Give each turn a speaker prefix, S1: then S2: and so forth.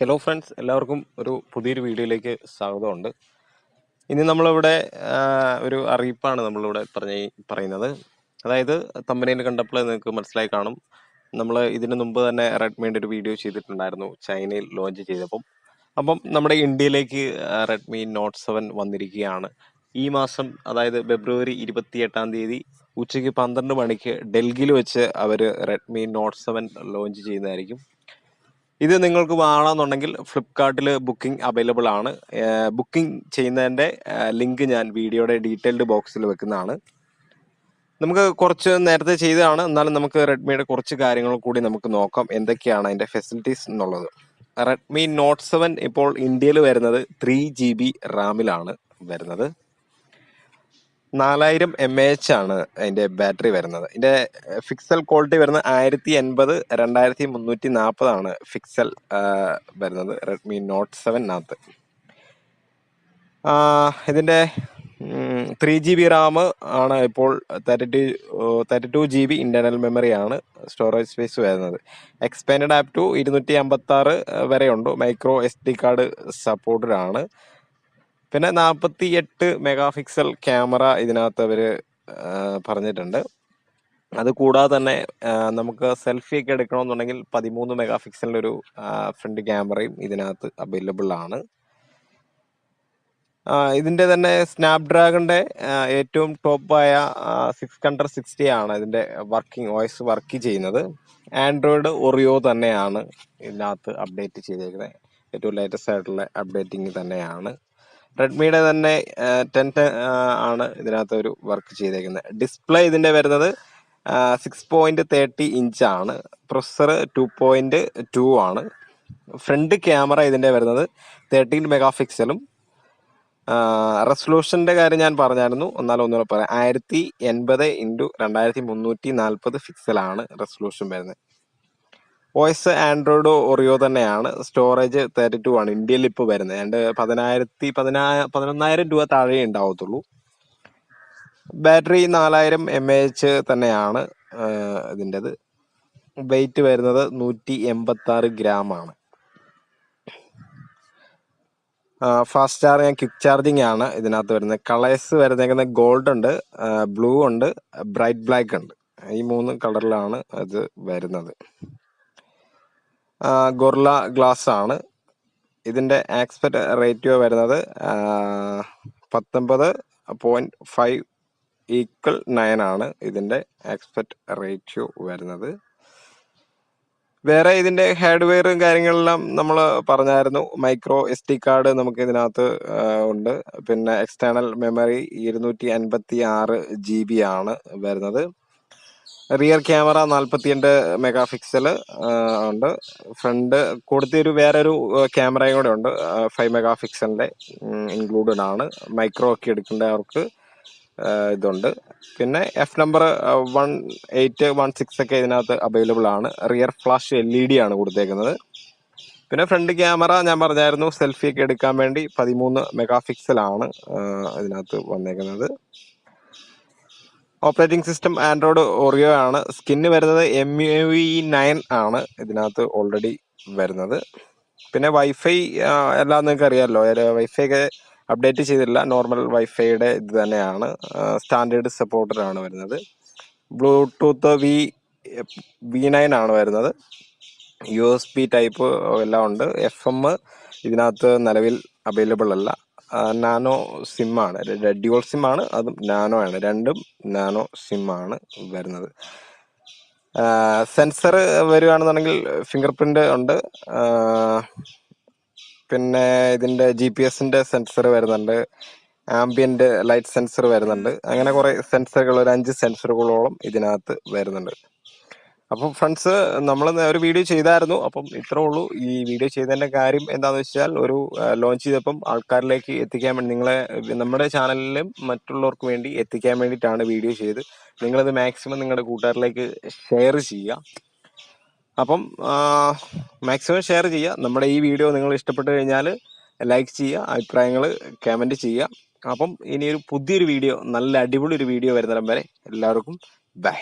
S1: Hello friends, എല്ലാവർക്കും ഒരു പുതിയൊരു വീഡിയോയിലേക്ക് സ്വാഗതമുണ്ട്. ഇനി നമ്മളിവിടെ ഒരു അറിയിപ്പാണ് നമ്മളിവിടെ പറയുന്നത്. അതായത് തമ്പനയിൽ കണ്ടപ്പോൾ നിങ്ങൾക്ക് മനസ്സിലായി കാണും, നമ്മൾ ഇതിനു മുമ്പ് തന്നെ റെഡ്മിയുടെ ഒരു വീഡിയോ ചെയ്തിട്ടുണ്ടായിരുന്നു ചൈനയിൽ ലോഞ്ച് ചെയ്തപ്പം. അപ്പം നമ്മുടെ ഇന്ത്യയിലേക്ക് റെഡ്മി നോട്ട് 7 വന്നിരിക്കുകയാണ്. ഈ മാസം, അതായത് ഫെബ്രുവരി 28 ഉച്ചയ്ക്ക് 12 മണിക്ക് ഡൽഹിയിൽ വെച്ച് അവർ റെഡ്മി നോട്ട് 7 ലോഞ്ച് ചെയ്യുന്നതായിരിക്കും. ഇത് നിങ്ങൾക്ക് വേണമെന്നുണ്ടെങ്കിൽ ഫ്ലിപ്കാർട്ടിൽ ബുക്കിംഗ് അവൈലബിൾ ആണ്. ബുക്കിംഗ് ചെയ്യുന്നതിൻ്റെ ലിങ്ക് ഞാൻ വീഡിയോയുടെ ഡീറ്റെയിൽഡ് ബോക്സിൽ വെക്കുന്നതാണ്. നമുക്ക് കുറച്ച് നേരത്തെ ചെയ്തതാണ്, എന്നാലും നമുക്ക് റെഡ്മിയുടെ കുറച്ച് കാര്യങ്ങൾ കൂടി നമുക്ക് നോക്കാം, എന്തൊക്കെയാണ് അതിൻ്റെ ഫെസിലിറ്റീസ് എന്നുള്ളത്. റെഡ്മി നോട്ട് 7 ഇപ്പോൾ ഇന്ത്യയിൽ വരുന്നത് 3GB റാമിലാണ് വരുന്നത്. 4000 mAh ആണ് അതിൻ്റെ ബാറ്ററി വരുന്നത്. ഇതിൻ്റെ ഫിക്സൽ ക്വാളിറ്റി വരുന്നത് 1080 2340 ആണ് ഫിക്സൽ വരുന്നത് റെഡ്മി നോട്ട് 7-നകത്ത്. ഇതിൻ്റെ 3GB റാം ആണ്. ഇപ്പോൾ 32GB ഇൻറ്റേർണൽ മെമ്മറി ആണ് സ്റ്റോറേജ് സ്പേസ് വരുന്നത്. എക്സ്പാൻഡ് ആപ്പ് ടു 256 വരെയുണ്ട്. മൈക്രോ SD കാർഡ് സപ്പോർട്ടഡ് ആണ്. പിന്നെ 48 മെഗാപിക്സൽ ക്യാമറ ഇതിനകത്ത് അവർ പറഞ്ഞിട്ടുണ്ട്. അത് കൂടാതെ തന്നെ നമുക്ക് സെൽഫി ഒക്കെ എടുക്കണമെന്നുണ്ടെങ്കിൽ 13 മെഗാപിക്സലിൻ്റെ ഒരു ഫ്രണ്ട് ക്യാമറയും ഇതിനകത്ത് അവൈലബിൾ ആണ്. ഇതിൻ്റെ തന്നെ സ്നാപ്ഡ്രാഗണിൻ്റെ ഏറ്റവും ടോപ്പായ 660 ആണ് ഇതിൻ്റെ വോയിസ് വർക്ക് ചെയ്യുന്നത്. ആൻഡ്രോയിഡ് ഒറിയോ തന്നെയാണ് ഇതിനകത്ത് അപ്ഡേറ്റ് ചെയ്തേക്കുന്നത്. ഏറ്റവും ലേറ്റസ്റ്റ് ആയിട്ടുള്ള അപ്ഡേറ്റിംഗ് തന്നെയാണ്. റെഡ്മിയുടെ തന്നെ 10 ആണ് ഇതിനകത്ത് ഒരു വർക്ക് ചെയ്തേക്കുന്നത്. ഡിസ്പ്ലേ ഇതിൻ്റെ വരുന്നത് 6.30 ഇഞ്ച് ആണ്. പ്രൊസസ്സർ 2.2 ആണ്. ഫ്രണ്ട് ക്യാമറ ഇതിൻ്റെ വരുന്നത് 13 മെഗാപിക്സലും. റെസൊല്യൂഷൻ്റെ കാര്യം ഞാൻ പറഞ്ഞായിരുന്നു, എന്നാലും ഒന്നുകൂടെ പറയാം. 1080 x 2340 പിക്സലാണ് റെസൊല്യൂഷൻ വരുന്നത്. വോയിസ് ആൻഡ്രോയിഡ് ഒറിയോ തന്നെയാണ്. സ്റ്റോറേജ് 32 ആണ് ഇന്ത്യയിൽ ഇപ്പോൾ വരുന്നത്. ഏതാണ്ട് 11,000 രൂപ താഴെ ഉണ്ടാവത്തുള്ളൂ. ബാറ്ററി 4000 mAh തന്നെയാണ് ഇതിൻ്റെത്. വെയിറ്റ് വരുന്നത് 186 ഗ്രാം ആണ്. ഫാസ്റ്റ് ചാർജ് ക്വിക്ക് ചാർജിങ് ആണ് ഇതിനകത്ത് വരുന്നത്. കളേഴ്സ് വരുന്നേക്കുന്നത് ഗോൾഡ് ഉണ്ട്, ബ്ലൂ ഉണ്ട്, ബ്രൈറ്റ് ബ്ലാക്ക് ഉണ്ട്. ഈ 3 കളറിലാണ് ഇത് വരുന്നത്. ഗൊറില്ല ഗ്ലാസ് ആണ്. ഇതിൻ്റെ ആസ്പെക്ട് റേഷ്യോ വരുന്നത് 19.5:9 ആണ് ഇതിൻ്റെ ആസ്പെക്ട് റേഷ്യോ വരുന്നത്. വേറെ ഇതിൻ്റെ ഹാർഡ്വെയറും കാര്യങ്ങളെല്ലാം നമ്മൾ പറഞ്ഞായിരുന്നു. മൈക്രോ SD കാർഡ് നമുക്ക് ഇതിനകത്ത് ഉണ്ട്. പിന്നെ എക്സ്റ്റേണൽ മെമ്മറി 256 GB ആണ് വരുന്നത്. റിയർ ക്യാമറ 48 മെഗാപിക്സൽ ഉണ്ട്. ഫ്രണ്ട് കൊടുത്തൊരു വേറൊരു ക്യാമറയും കൂടെ ഉണ്ട്, 5 മെഗാപിക്സലിൻ്റെ ഇൻക്ലൂഡഡ് ആണ്. മൈക്രോ ഒക്കെ എടുക്കേണ്ടവർക്ക് ഇതുണ്ട്. പിന്നെ F നമ്പർ 1816 ഒക്കെ ഇതിനകത്ത് അവൈലബിൾ ആണ്. റിയർ ഫ്ലാഷ് LED ആണ് കൊടുത്തേക്കുന്നത്. പിന്നെ ഫ്രണ്ട് ക്യാമറ ഞാൻ പറഞ്ഞായിരുന്നു, സെൽഫി ഒക്കെ എടുക്കാൻ വേണ്ടി 13 മെഗാപിക്സലാണ് ഇതിനകത്ത് വന്നേക്കുന്നത്. ഓപ്പറേറ്റിംഗ് സിസ്റ്റം ആൻഡ്രോയിഡ് ഒറിയോ ആണ്. സ്കിന്ന് വരുന്നത് MUI 9 ആണ് ഇതിനകത്ത് ഓൾറെഡി വരുന്നത്. പിന്നെ വൈഫൈ എല്ലാം നിങ്ങൾക്ക് അറിയാമല്ലോ, വൈഫൈ ഒക്കെ അപ്ഡേറ്റ് ചെയ്തിട്ടില്ല. നോർമൽ വൈഫൈയുടെ ഇത് തന്നെയാണ്. സ്റ്റാൻഡേർഡ് സപ്പോർട്ടഡ് ആണ് വരുന്നത്. ബ്ലൂടൂത്ത് V9 ആണ് വരുന്നത്. USB ടൈപ്പ് എല്ലാം ഉണ്ട്. FM ഇതിനകത്ത് നിലവിൽ അവൈലബിൾ അല്ല. നാനോ സിം ആണ്, ഡ്യുവൽ സിം ആണ്, അതും നാനോ ആണ്. രണ്ടും നാനോ സിം ആണ് വരുന്നത്. സെൻസർ വരികയാണെന്നുണ്ടെങ്കിൽ ഫിംഗർ പ്രിന്റ് ഉണ്ട്. പിന്നെ ഇതിൻ്റെ GPS-ൻ്റെ സെൻസർ വരുന്നുണ്ട്. ആംബിയന്റ് ലൈറ്റ് സെൻസർ വരുന്നുണ്ട്. അങ്ങനെ കുറേ സെൻസറുകൾ, ഒരു 5 സെൻസറുകളോളം ഇതിനകത്ത് വരുന്നുണ്ട്. അപ്പം ഫ്രണ്ട്സ്, നമ്മൾ ഒരു വീഡിയോ ചെയ്തായിരുന്നു. അപ്പം ഇത്രേ ഉള്ളൂ. ഈ വീഡിയോ ചെയ്തതിൻ്റെ കാര്യം എന്താണെന്ന് വെച്ചാൽ, ഒരു ലോഞ്ച് ചെയ്തപ്പം ആൾക്കാരിലേക്ക് എത്തിക്കാൻ വേണ്ടി, നമ്മുടെ ചാനലിലും മറ്റുള്ളവർക്ക് വേണ്ടി എത്തിക്കാൻ വേണ്ടിയിട്ടാണ് വീഡിയോ ചെയ്ത്. നിങ്ങളത് മാക്സിമം നിങ്ങളുടെ കൂട്ടുകാരിലേക്ക് ഷെയർ ചെയ്യുക. അപ്പം മാക്സിമം ഷെയർ ചെയ്യുക. നമ്മുടെ ഈ വീഡിയോ നിങ്ങൾ ഇഷ്ടപ്പെട്ട് കഴിഞ്ഞാൽ ലൈക്ക് ചെയ്യുക, അഭിപ്രായങ്ങൾ കമൻറ്റ് ചെയ്യുക. അപ്പം ഇനിയൊരു പുതിയൊരു വീഡിയോ, നല്ല അടിപൊളി ഒരു വീഡിയോ വരുന്നിടം വരെ എല്ലാവർക്കും ബൈ.